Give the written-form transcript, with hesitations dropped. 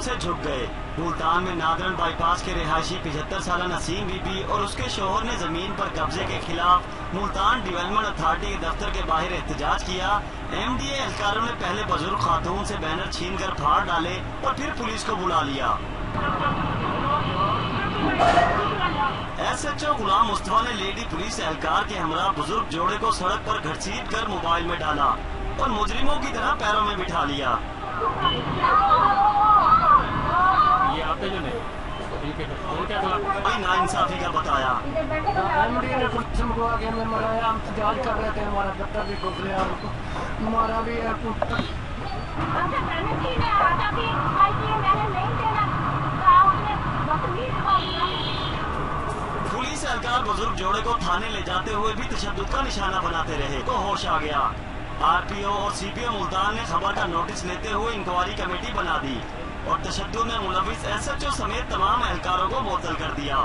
से झुक गए। मुल्तान में नादरन बाईपास के रिहायशी 75 साल नसीम बीबी और उसके शोहर ने जमीन पर कब्जे के खिलाफ मुल्तान डेवलपमेंट अथॉरिटी के दफ्तर के बाहर एहतजाज किया। MDA एहलकारों ने पहले बुजुर्ग खातून से बैनर छीनकर फाड़ डाले और फिर पुलिस को बुला लिया। SHO गुलाम मुस्तफा ने लेडी पुलिस एहलकार के हमरा बुजुर्ग जोड़े को सड़क पर घसीट कर मोबाइल में डाला और मुजरिमों की तरह पैरों में बिठा लिया। ये आपके जो नहीं नाइंसाफी का बताया। MDA ने पुलिस को आगे में मराया, हम जांच कर रहे थे, हमारा दफ्तर भी घुस गया, हमारा भी पुलिस एहलकार बुजुर्ग जोड़े को थाने ले जाते हुए भी तशद्दुद का निशाना बनाते रहे तो होश आ गया। RPO और CPO मुल्तान ने खबर का नोटिस लेते हुए इंक्वायरी कमेटी बना दी और तशद्दुद में मुलविस SHO समेत तमाम एहलकारों को मुअत्तल कर दिया।